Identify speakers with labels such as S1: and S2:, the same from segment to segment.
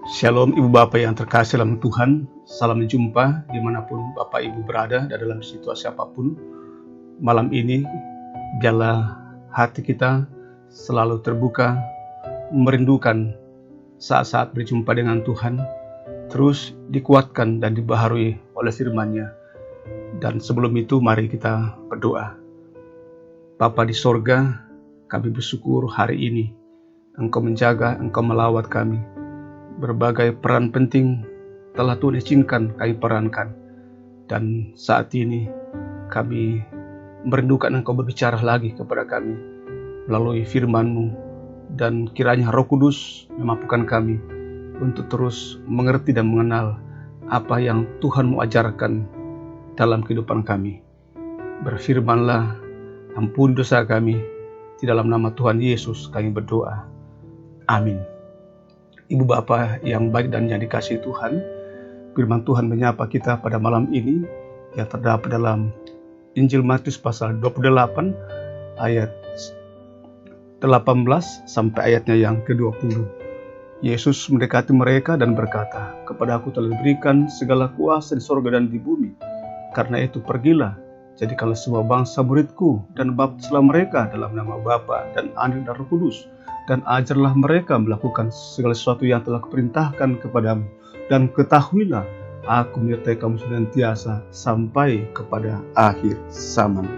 S1: Shalom Ibu Bapak yang terkasih dalam Tuhan. Salam jumpa dimanapun Bapak Ibu berada dan dalam situasi apapun. Malam ini biarlah hati kita selalu terbuka, merindukan saat-saat berjumpa dengan Tuhan, terus dikuatkan dan dibaharui oleh firman-Nya. Dan sebelum itu mari kita berdoa. Bapa di sorga, kami bersyukur hari ini Engkau menjaga, Engkau melawat kami. Berbagai peran penting telah Tuhan izinkan kami perankan. Dan saat ini kami merindukan Engkau berbicara lagi kepada kami melalui firman-Mu. Dan kiranya Roh Kudus memampukan kami untuk terus mengerti dan mengenal apa yang Tuhan mau ajarkan dalam kehidupan kami. Berfirmanlah, ampuni dosa kami. Di dalam nama Tuhan Yesus kami berdoa. Amin. Ibu Bapa yang baik dan yang dikasihi Tuhan, firman Tuhan menyapa kita pada malam ini yang terdapat dalam Injil Matius pasal 28 ayat 18 sampai ayatnya yang ke-20. Yesus mendekati mereka dan berkata, "Kepada Aku telah diberikan segala kuasa di sorga dan di bumi. Karena itu pergilah, jadikanlah semua bangsa muridku dan baptislah mereka dalam nama Bapa dan Anak dan Roh Kudus. Dan ajarlah mereka melakukan segala sesuatu yang telah kuperintahkan kepadamu. Dan ketahuilah, Aku menyertai kamu senantiasa sampai kepada akhir zaman."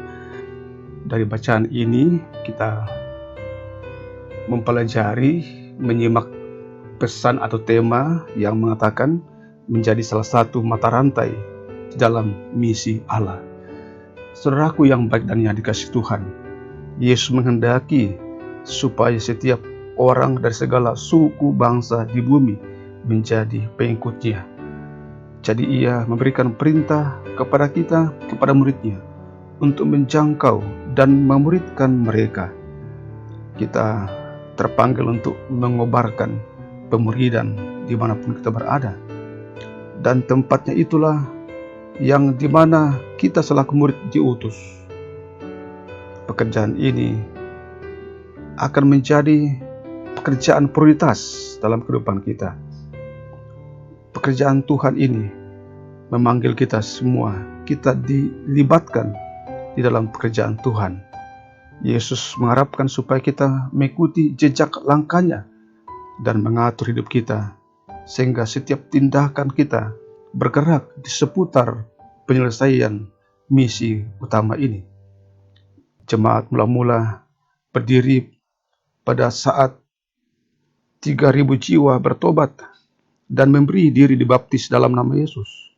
S1: Dari bacaan ini kita mempelajari, menyimak pesan atau tema yang mengatakan menjadi salah satu mata rantai di dalam misi Allah. Saudaraku yang baik dan yang dikasihi Tuhan, Yesus menghendaki supaya setiap orang dari segala suku bangsa di bumi menjadi pengikutnya. Jadi ia memberikan perintah kepada kita, kepada muridnya, untuk menjangkau dan memuridkan mereka. Kita terpanggil untuk mengobarkan pemuridan dimanapun kita berada. Dan tempatnya itulah yang dimana kita selaku murid diutus. Pekerjaan ini akan menjadi pekerjaan prioritas dalam kehidupan kita. Pekerjaan Tuhan ini memanggil kita semua, kita dilibatkan di dalam pekerjaan Tuhan. Yesus mengharapkan supaya kita mengikuti jejak langkahnya dan mengatur hidup kita, sehingga setiap tindakan kita bergerak di seputar penyelesaian misi utama ini. Jemaat mula-mula berdiri pada saat 3.000 jiwa bertobat dan memberi diri dibaptis dalam nama Yesus.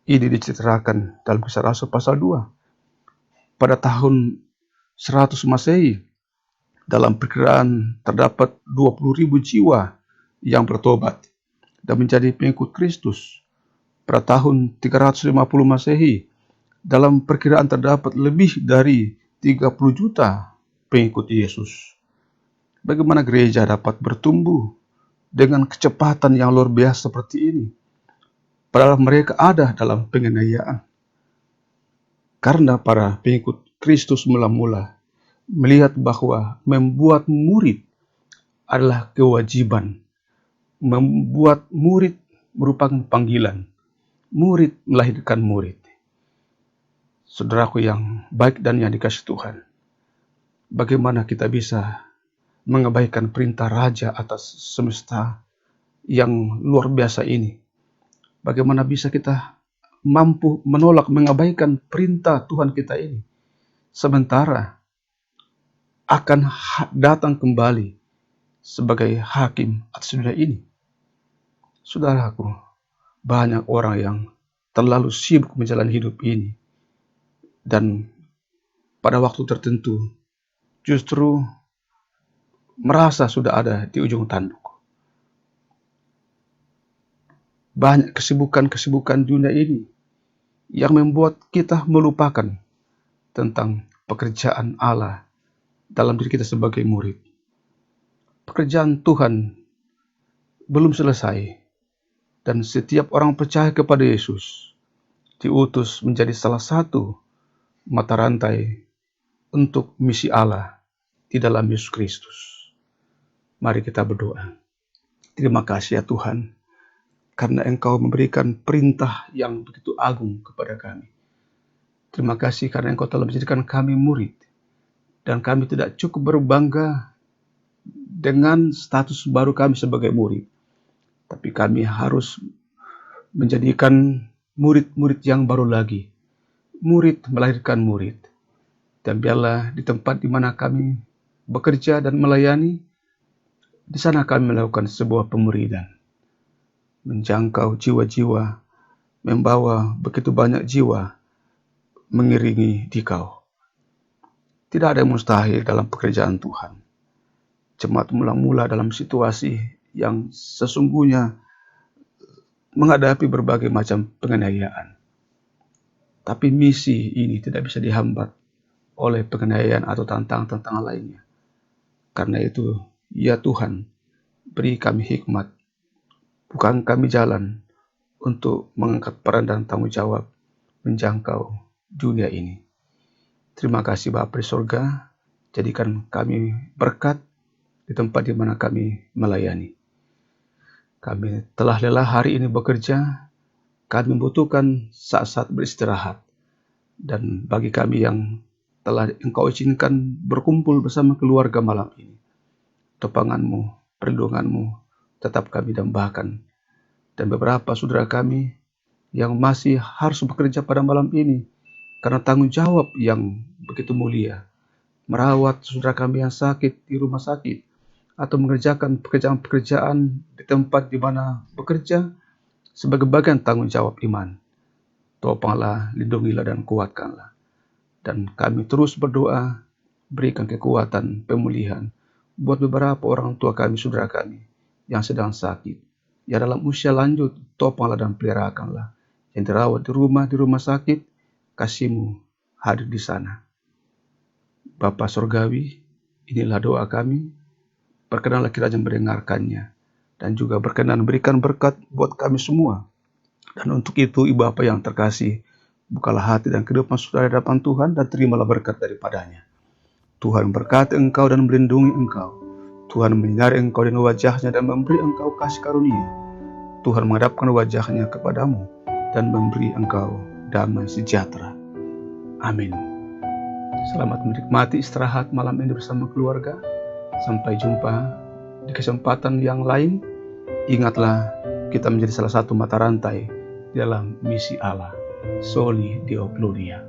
S1: Ini diceritakan dalam Kisah Rasul pasal 2. Pada tahun 100 Masehi, dalam perkiraan terdapat 20.000 jiwa yang bertobat dan menjadi pengikut Kristus. Pada tahun 350 Masehi, dalam perkiraan terdapat lebih dari 30 juta pengikut Yesus. Bagaimana gereja dapat bertumbuh dengan kecepatan yang luar biasa seperti ini? Padahal mereka ada dalam penganiayaan. Karena para pengikut Kristus mula-mula melihat bahwa membuat murid adalah kewajiban. Membuat murid merupakan panggilan. Murid melahirkan murid. Saudaraku yang baik dan yang dikasihi Tuhan, bagaimana kita bisa mengabaikan perintah Raja atas semesta yang luar biasa ini? Bagaimana bisa kita mampu menolak, mengabaikan perintah Tuhan kita ini, sementara akan datang kembali sebagai hakim atas dunia ini? Saudaraku, banyak orang yang terlalu sibuk menjalani hidup ini, dan pada waktu tertentu justru merasa sudah ada di ujung tanduk. Banyak kesibukan-kesibukan dunia ini yang membuat kita melupakan tentang pekerjaan Allah dalam diri kita sebagai murid. Pekerjaan Tuhan belum selesai, dan setiap orang percaya kepada Yesus diutus menjadi salah satu mata rantai untuk misi Allah di dalam Yesus Kristus. Mari kita berdoa. Terima kasih ya Tuhan, karena Engkau memberikan perintah yang begitu agung kepada kami. Terima kasih karena Engkau telah menjadikan kami murid, dan kami tidak cukup berbangga dengan status baru kami sebagai murid, tapi kami harus menjadikan murid-murid yang baru lagi. Murid melahirkan murid. Dan biarlah di tempat di mana kami bekerja dan melayani, di sana kami melakukan sebuah pemuridan, menjangkau jiwa-jiwa, membawa begitu banyak jiwa mengiringi Dikau. Tidak ada yang mustahil dalam pekerjaan Tuhan. Jemaat mula-mula dalam situasi yang sesungguhnya menghadapi berbagai macam penganiayaan. Tapi misi ini tidak bisa dihambat oleh penganiayaan atau tantangan-tantangan lainnya. Karena itu, ya Tuhan, beri kami hikmat. Bukan kami jalan untuk mengangkat peran dan tanggung jawab menjangkau dunia ini. Terima kasih Bapa di surga, jadikan kami berkat di tempat di mana kami melayani. Kami telah lelah hari ini bekerja, kami membutuhkan saat-saat beristirahat. Dan bagi kami yang telah Engkau izinkan berkumpul bersama keluarga malam ini, topangan-Mu, perlindungan-Mu tetap kami dambakan. Dan beberapa saudara kami yang masih harus bekerja pada malam ini, karena tanggung jawab yang begitu mulia, merawat saudara kami yang sakit di rumah sakit, atau mengerjakan pekerjaan-pekerjaan di tempat di mana bekerja sebagai bagian tanggung jawab iman. Topanglah, lindungilah dan kuatkanlah. Dan kami terus berdoa, berikan kekuatan, pemulihan buat beberapa orang tua kami, saudara kami yang sedang sakit, yang dalam usia lanjut. Topanglah dan peliharakanlah. Yang dirawat di rumah sakit, kasih-Mu hadir di sana. Bapa Surgawi, inilah doa kami. Berkenanlah kiranya mendengarkannya, dan juga berkenan berikan berkat buat kami semua. Dan untuk itu, Ibu Bapa yang terkasih, bukalah hati dan kehidupan saudara di hadapan Tuhan, dan terimalah berkat daripadanya. Tuhan berkati engkau dan melindungi engkau. Tuhan menyinari engkau dengan wajahnya dan memberi engkau kasih karunia. Tuhan menghadapkan wajahnya kepadamu dan memberi engkau damai sejahtera. Amin. Selamat menikmati istirahat malam ini bersama keluarga. Sampai jumpa di kesempatan yang lain. Ingatlah, kita menjadi salah satu mata rantai dalam misi Allah. Soli Deo Gloria.